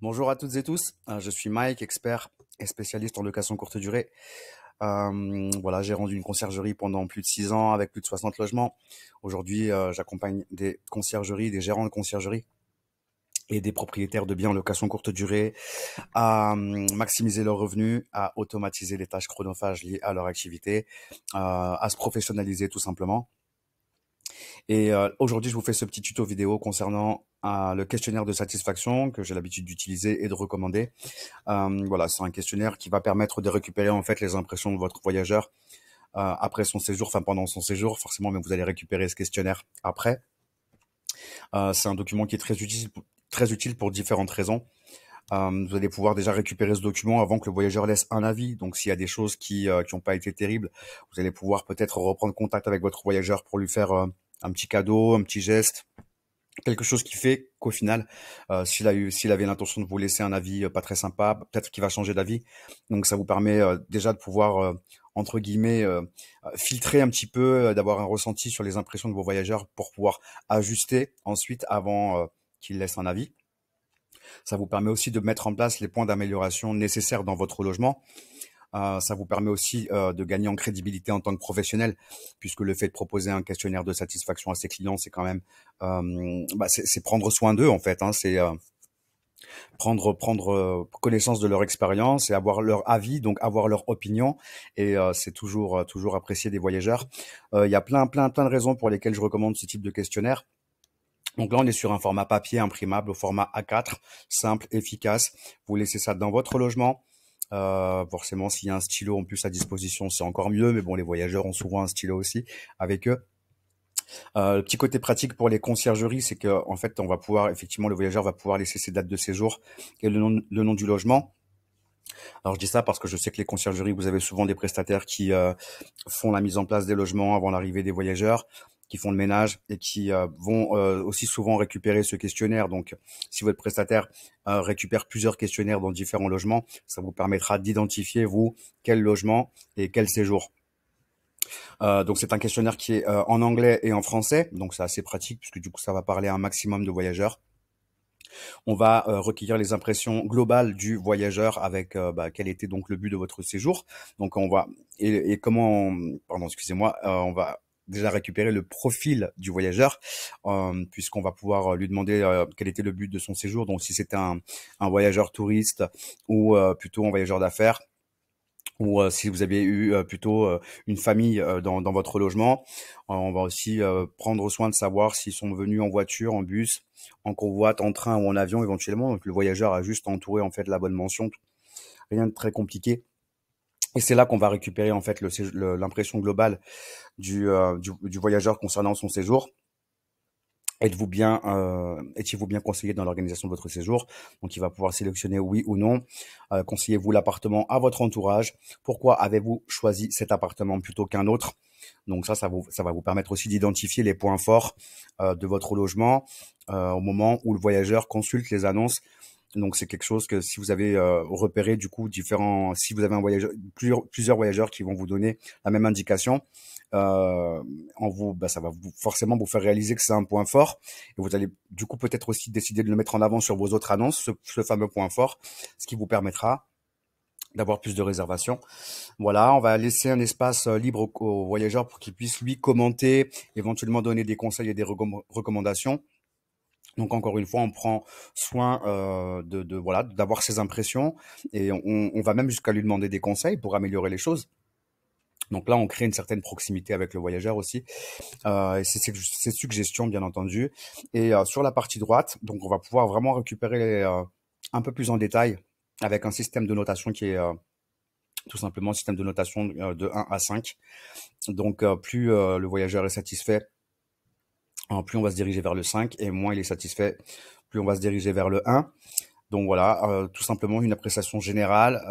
Bonjour à toutes et tous, je suis Mike, expert et spécialiste en location courte durée. Voilà, j'ai rendu une conciergerie pendant plus de 6 ans avec plus de 60 logements. Aujourd'hui, j'accompagne des conciergeries, des gérants de conciergerie et des propriétaires de biens en location courte durée à maximiser leurs revenus, à automatiser les tâches chronophages liées à leur activité, à se professionnaliser tout simplement. Et aujourd'hui, je vous fais ce petit tuto vidéo concernant le questionnaire de satisfaction que j'ai l'habitude d'utiliser et de recommander. Voilà, c'est un questionnaire qui va permettre de récupérer en fait les impressions de votre voyageur après son séjour, enfin pendant son séjour forcément, mais vous allez récupérer ce questionnaire après. C'est un document qui est très utile pour différentes raisons. Vous allez pouvoir déjà récupérer ce document avant que le voyageur laisse un avis. Donc s'il y a des choses qui n'ont pas été terribles, vous allez pouvoir peut-être reprendre contact avec votre voyageur pour lui faire un petit cadeau, un petit geste, quelque chose qui fait qu'au final, s'il avait l'intention de vous laisser un avis pas très sympa, peut-être qu'il va changer d'avis. Donc ça vous permet déjà de pouvoir entre guillemets filtrer un petit peu, d'avoir un ressenti sur les impressions de vos voyageurs pour pouvoir ajuster ensuite avant qu'ils laissent un avis. Ça vous permet aussi de mettre en place les points d'amélioration nécessaires dans votre logement. Ça vous permet aussi de gagner en crédibilité en tant que professionnel, puisque le fait de proposer un questionnaire de satisfaction à ses clients, c'est quand même, c'est prendre soin d'eux en fait. Hein, c'est prendre connaissance de leur expérience et avoir leur avis, donc avoir leur opinion. Et c'est toujours apprécié des voyageurs. Il y a plein de raisons pour lesquelles je recommande ce type de questionnaire. Donc là, on est sur un format papier imprimable au format A4, simple, efficace. Vous laissez ça dans votre logement. Forcément, s'il y a un stylo en plus à disposition, c'est encore mieux. Mais bon, les voyageurs ont souvent un stylo aussi avec eux. Le petit côté pratique pour les conciergeries, c'est que en fait, on va pouvoir effectivement, le voyageur va pouvoir laisser ses dates de séjour et le nom du logement. Alors je dis ça parce que je sais que les conciergeries, vous avez souvent des prestataires qui font la mise en place des logements avant l'arrivée des voyageurs, qui font le ménage et qui vont aussi souvent récupérer ce questionnaire. Donc, si votre prestataire récupère plusieurs questionnaires dans différents logements, ça vous permettra d'identifier, vous, quel logement et quel séjour. Donc, c'est un questionnaire qui est en anglais et en français. Donc, c'est assez pratique puisque du coup, ça va parler à un maximum de voyageurs. On va recueillir les impressions globales du voyageur avec quel était donc le but de votre séjour. Donc on va et comment, pardon, excusez-moi, on va déjà récupérer le profil du voyageur, puisqu'on va pouvoir lui demander quel était le but de son séjour. Donc si c'était un voyageur touriste ou plutôt un voyageur d'affaires, ou si vous avez eu plutôt une famille dans votre logement. On va aussi prendre soin de savoir s'ils sont venus en voiture, en bus, en convoi, en train ou en avion éventuellement. Donc le voyageur a juste entouré en fait la bonne mention, rien de très compliqué. Et c'est là qu'on va récupérer en fait l'impression globale du voyageur concernant son séjour. Étiez-vous bien conseillé dans l'organisation de votre séjour? Donc, il va pouvoir sélectionner oui ou non. Conseillez-vous l'appartement à votre entourage? Pourquoi avez-vous choisi cet appartement plutôt qu'un autre? Donc ça va vous permettre aussi d'identifier les points forts de votre logement au moment où le voyageur consulte les annonces. Donc c'est quelque chose que si vous avez repéré du coup si vous avez plusieurs voyageurs qui vont vous donner la même indication, ça va forcément vous faire réaliser que c'est un point fort et vous allez du coup peut-être aussi décider de le mettre en avant sur vos autres annonces, ce fameux point fort, ce qui vous permettra d'avoir plus de réservations. Voilà, on va laisser un espace libre au voyageur pour qu'il puisse lui commenter, éventuellement donner des conseils et des recommandations. Donc encore une fois, on prend soin voilà d'avoir ses impressions et on va même jusqu'à lui demander des conseils pour améliorer les choses. Donc là, on crée une certaine proximité avec le voyageur aussi. Et c'est suggestions, bien entendu. Et sur la partie droite, donc on va pouvoir vraiment récupérer un peu plus en détail avec un système de notation qui est tout simplement un système de notation de 1 à 5. Donc plus le voyageur est satisfait, plus on va se diriger vers le 5 et moins il est satisfait, plus on va se diriger vers le 1. Donc voilà, tout simplement une appréciation générale,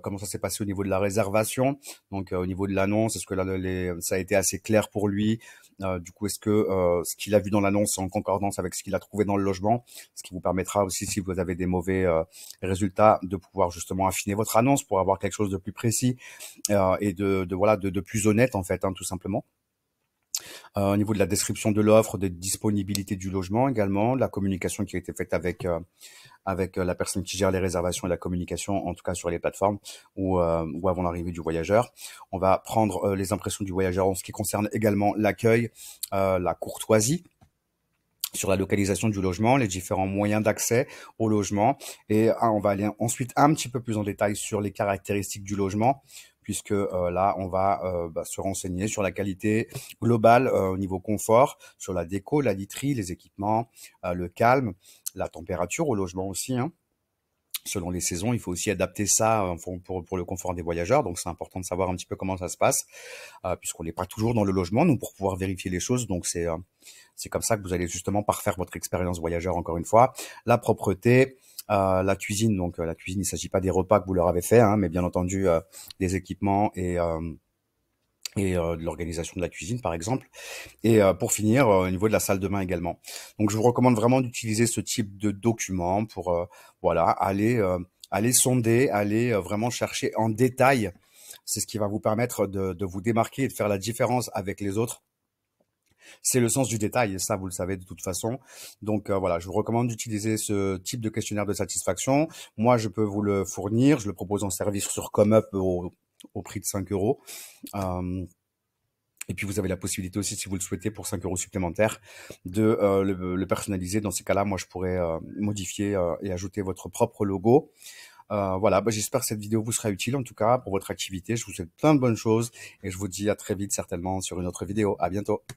comment ça s'est passé au niveau de la réservation, donc au niveau de l'annonce, est-ce que là, ça a été assez clair pour lui, du coup est-ce que ce qu'il a vu dans l'annonce est en concordance avec ce qu'il a trouvé dans le logement, ce qui vous permettra aussi si vous avez des mauvais résultats de pouvoir justement affiner votre annonce pour avoir quelque chose de plus précis et de plus honnête en fait, hein, tout simplement. Au niveau de la description de l'offre, de disponibilité du logement également, de la communication qui a été faite avec la personne qui gère les réservations et la communication, en tout cas sur les plateformes ou avant l'arrivée du voyageur. On va prendre les impressions du voyageur en ce qui concerne également l'accueil, la courtoisie, sur la localisation du logement, les différents moyens d'accès au logement. Et on va aller ensuite un petit peu plus en détail sur les caractéristiques du logement, puisque là, on va se renseigner sur la qualité globale au niveau confort, sur la déco, la literie, les équipements, le calme, la température au logement aussi, hein. Selon les saisons, il faut aussi adapter ça pour le confort des voyageurs. Donc, c'est important de savoir un petit peu comment ça se passe, puisqu'on n'est pas toujours dans le logement, nous, pour pouvoir vérifier les choses. Donc, c'est comme ça que vous allez justement parfaire votre expérience voyageur, encore une fois. La propreté, la cuisine. Donc, la cuisine, il ne s'agit pas des repas que vous leur avez fait, hein, mais bien entendu, des équipements et de l'organisation de la cuisine, par exemple. Et pour finir, au niveau de la salle de bain également. Donc, je vous recommande vraiment d'utiliser ce type de document pour voilà, aller sonder, aller vraiment chercher en détail. C'est ce qui va vous permettre de vous démarquer et de faire la différence avec les autres. C'est le sens du détail, et ça, vous le savez de toute façon. Donc voilà, je vous recommande d'utiliser ce type de questionnaire de satisfaction. Moi, je peux vous le fournir. Je le propose en service sur ComeUp au prix de 5 euros. Et puis, vous avez la possibilité aussi, si vous le souhaitez, pour 5 euros supplémentaires, de le personnaliser. Dans ces cas-là, moi, je pourrais modifier et ajouter votre propre logo. Voilà, j'espère que cette vidéo vous sera utile, en tout cas, pour votre activité. Je vous souhaite plein de bonnes choses et je vous dis à très vite, certainement, sur une autre vidéo. À bientôt.